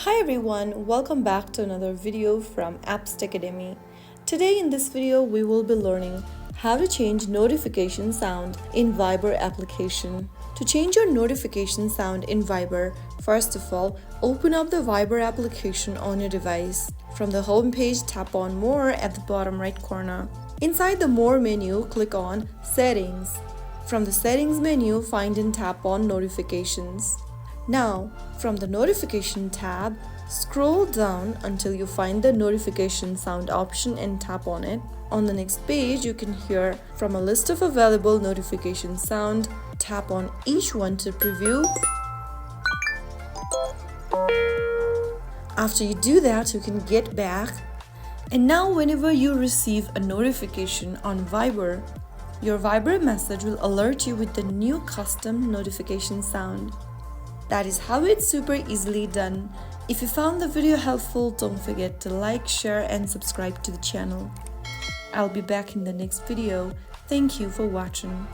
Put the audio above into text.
Hi everyone, welcome back to another video from Apps Academy. Today in this video we will be learning how to change notification sound in Viber application. To change your notification sound in Viber, first of all, open up the Viber application on your device. From the home page, tap on More at the bottom right corner. Inside the More menu, click on Settings. From the Settings menu, find and tap on Notifications. Now, from the Notification tab, scroll down until you find the Notification Sound option and tap on it. On the next page, you can hear from a list of available notification sound. Tap on each one to preview. After you do that, you can get back. And now whenever you receive a notification on Viber, your Viber message will alert you with the new custom notification sound. That is how it's super easily done. If you found the video helpful, don't forget to like, share and subscribe to the channel. I'll be back in the next video. Thank you for watching.